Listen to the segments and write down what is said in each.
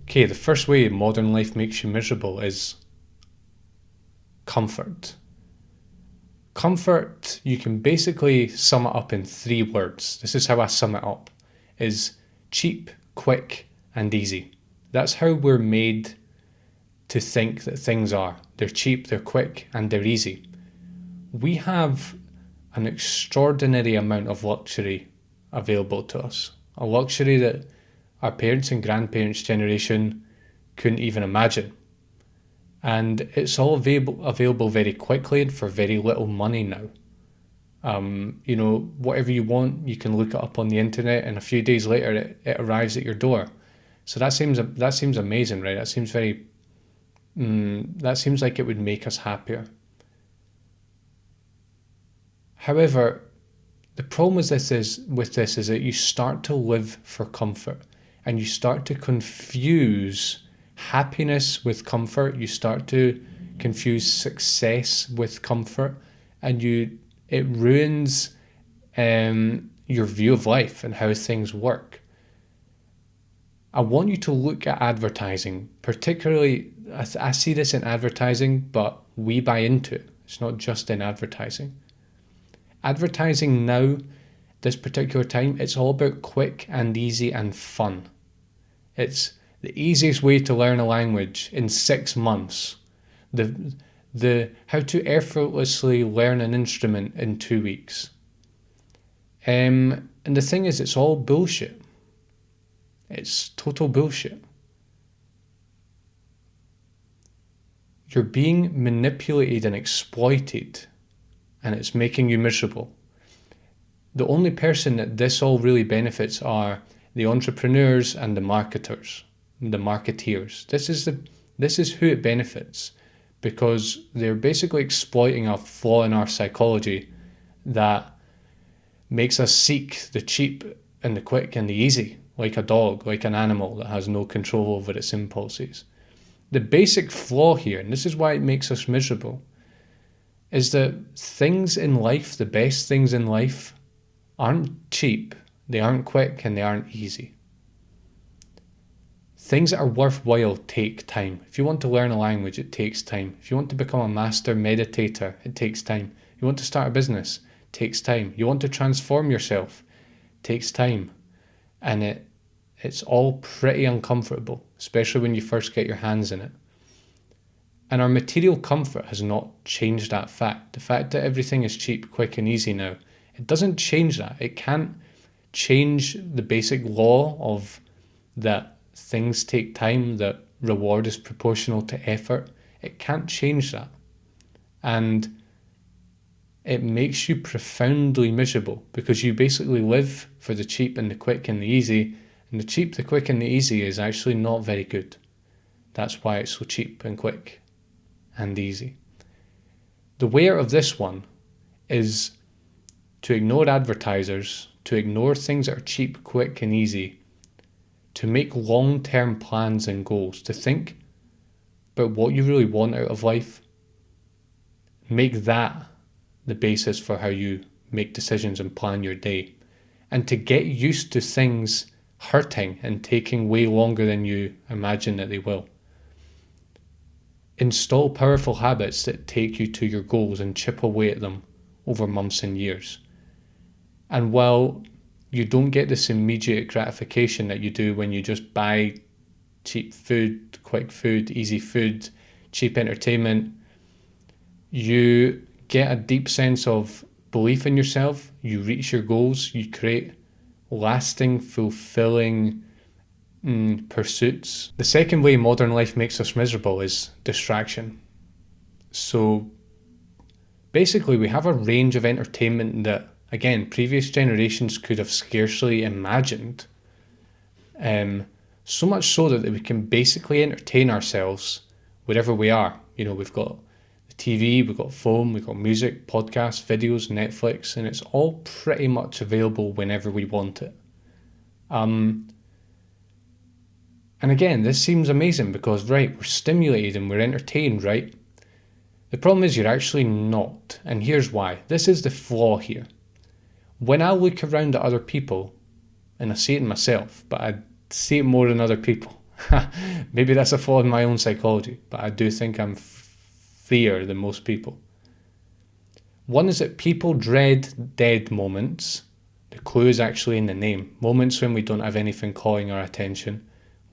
Okay, the first way modern life makes you miserable is comfort. Comfort, you can basically sum it up in 3 words. This is how I sum it up, is cheap, quick, and easy. That's how we're made to think that things are. They're cheap, they're quick, and they're easy. We have an extraordinary amount of luxury available to us. A luxury that our parents and grandparents' generation couldn't even imagine. And it's all available very quickly and for very little money now. Whatever you want, you can look it up on the internet, and a few days later it arrives at your door. So that seems amazing, right? That seems like it would make us happier. However, the problem with this is that you start to live for comfort, and you start to confuse happiness with comfort. You start to confuse success with comfort, and it ruins your view of life and how things work. I want you to look at advertising, particularly. I see this in advertising, but we buy into it. It's not just in advertising. Advertising now, this particular time, it's all about quick and easy and fun. It's the easiest way to learn a language in 6 months. The how to effortlessly learn an instrument in 2 weeks. And the thing is, it's all bullshit. It's total bullshit. You're being manipulated and exploited, and it's making you miserable. The only person that this all really benefits are the entrepreneurs and the marketers, the marketeers. This is who it benefits, because they're basically exploiting a flaw in our psychology that makes us seek the cheap and the quick and the easy, like a dog, like an animal that has no control over its impulses. The basic flaw here, and this is why it makes us miserable, is that things in life, the best things in life, aren't cheap, they aren't quick, and they aren't easy. Things that are worthwhile take time. If you want to learn a language, it takes time. If you want to become a master meditator, it takes time. You want to start a business, it takes time. You want to transform yourself, it takes time. And it's all pretty uncomfortable, especially when you first get your hands in it. And our material comfort has not changed that fact. The fact that everything is cheap, quick, and easy now, it doesn't change that. It can't change the basic law of that things take time, that reward is proportional to effort. It can't change that. And it makes you profoundly miserable, because you basically live for the cheap and the quick and the easy. And the cheap, the quick, and the easy is actually not very good. That's why it's so cheap and quick and easy. The way out of this one is to ignore advertisers, to ignore things that are cheap, quick, and easy, to make long-term plans and goals, to think about what you really want out of life. Make that the basis for how you make decisions and plan your day. And to get used to things hurting and taking way longer than you imagine that they will. Install powerful habits that take you to your goals and chip away at them over months and years. And while you don't get this immediate gratification that you do when you just buy cheap food, quick food, easy food, cheap entertainment, you get a deep sense of belief in yourself, you reach your goals, you create lasting, fulfilling pursuits. The second way modern life makes us miserable is distraction. So basically we have a range of entertainment that, again, previous generations could have scarcely imagined. So much so that we can basically entertain ourselves wherever we are. We've got the TV, we've got phone, we've got music, podcasts, videos, Netflix, and it's all pretty much available whenever we want it. And again, this seems amazing because, right, we're stimulated and we're entertained, right? The problem is you're actually not, and here's why. This is the flaw here. When I look around at other people, and I see it in myself, but I see it more in other people, Maybe that's a flaw in my own psychology, but I do think I'm freer than most people. One is that people dread dead moments. The clue is actually in the name. Moments when we don't have anything calling our attention,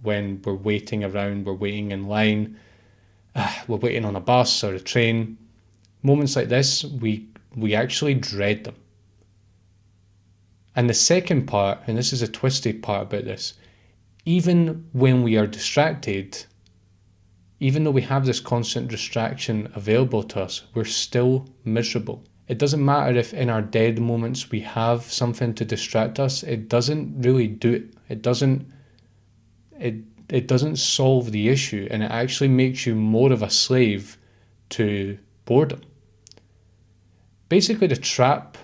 when we're waiting around, we're waiting in line, we're waiting on a bus or a train. Moments like this, we actually dread them. And the second part, and this is a twisted part about this, even when we are distracted, even though we have this constant distraction available to us, we're still miserable. It doesn't matter if in our dead moments we have something to distract us. It doesn't really do it. It doesn't solve the issue, and it actually makes you more of a slave to boredom. Basically, the trap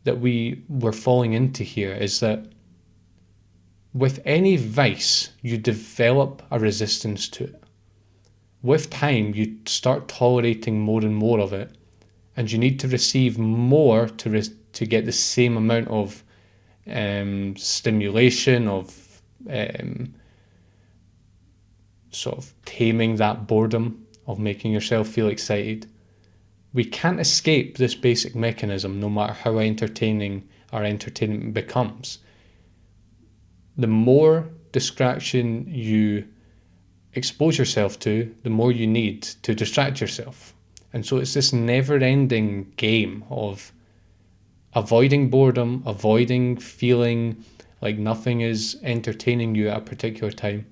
that we were falling into here is that with any vice, you develop a resistance to it. With time, you start tolerating more and more of it, and you need to receive more to get the same amount of stimulation, of sort of taming that boredom, of making yourself feel excited. We can't escape this basic mechanism no matter how entertaining our entertainment becomes. The more distraction you expose yourself to, the more you need to distract yourself. And so it's this never-ending game of avoiding boredom, avoiding feeling like nothing is entertaining you at a particular time.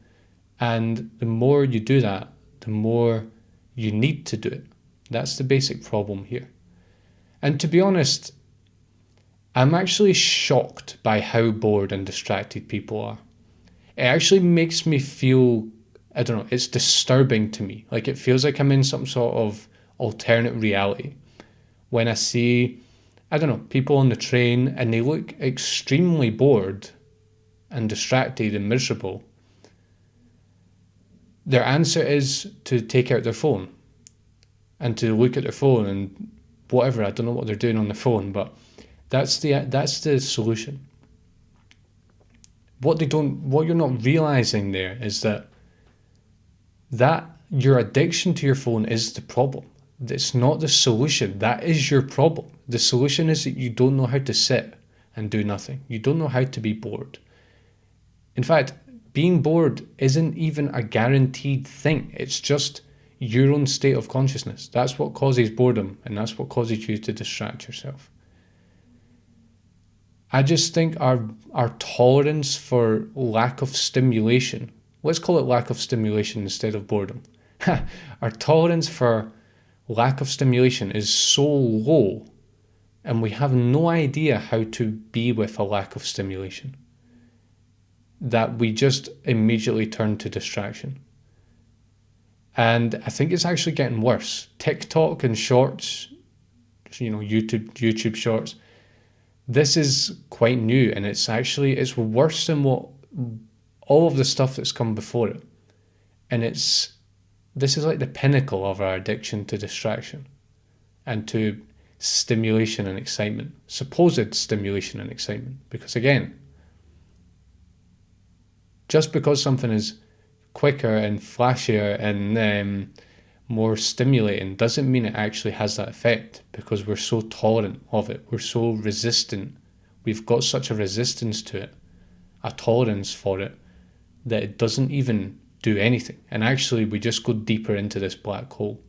And the more you do that, the more you need to do it. That's the basic problem here. And to be honest, I'm actually shocked by how bored and distracted people are. It actually makes me feel, I don't know, it's disturbing to me. Like it feels like I'm in some sort of alternate reality. When I see, I don't know, people on the train and they look extremely bored and distracted and miserable, their answer is to take out their phone and to look at their phone and whatever. I don't know what they're doing on their phone, but that's the solution. What you're not realizing there is that your addiction to your phone is the problem. It's not the solution. That is your problem. The solution is that you don't know how to sit and do nothing. You don't know how to be bored. In fact, being bored isn't even a guaranteed thing. It's just your own state of consciousness. That's what causes boredom, and that's what causes you to distract yourself. I just think our tolerance for lack of stimulation, let's call it lack of stimulation instead of boredom. Our tolerance for lack of stimulation is so low, and we have no idea how to be with a lack of stimulation, that we just immediately turn to distraction. And I think it's actually getting worse. TikTok and shorts, YouTube shorts, this is quite new, and it's worse than what all of the stuff that's come before it. And this is like the pinnacle of our addiction to distraction and to stimulation and excitement, supposed stimulation and excitement. Because again, just because something is quicker and flashier and more stimulating doesn't mean it actually has that effect, because we're so tolerant of it. We're so resistant. We've got such a resistance to it, a tolerance for it, that it doesn't even do anything. And actually, we just go deeper into this black hole.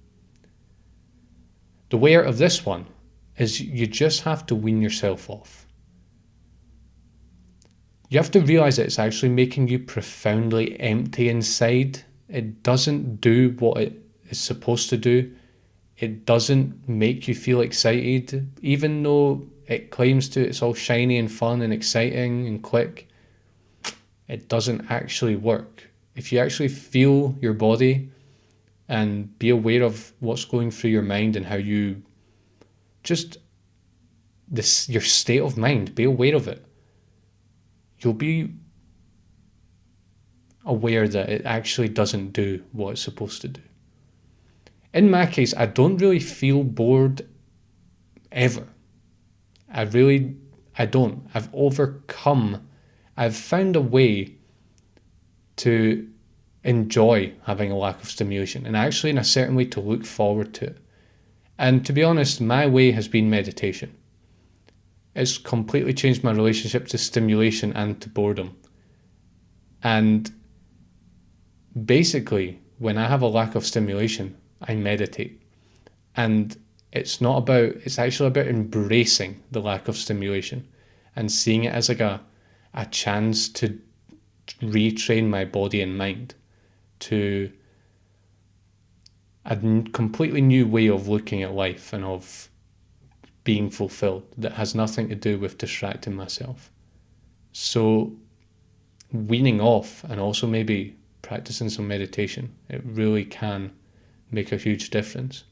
The way out of this one is you just have to wean yourself off. You have to realize that it's actually making you profoundly empty inside. It doesn't do what it is supposed to do. It doesn't make you feel excited, even though it claims to. It's all shiny and fun and exciting and quick. It doesn't actually work. If you actually feel your body and be aware of what's going through your mind and how you your state of mind, be aware of it. You'll be aware that it actually doesn't do what it's supposed to do. In my case, I don't really feel bored ever. I don't. I've found a way to enjoy having a lack of stimulation, and actually in a certain way to look forward to it. And to be honest, my way has been meditation. It's completely changed my relationship to stimulation and to boredom. And basically, when I have a lack of stimulation, I meditate. And it's actually about embracing the lack of stimulation and seeing it as like a chance to retrain my body and mind to a completely new way of looking at life and of being fulfilled that has nothing to do with distracting myself. So weaning off and also maybe practicing some meditation, it really can make a huge difference.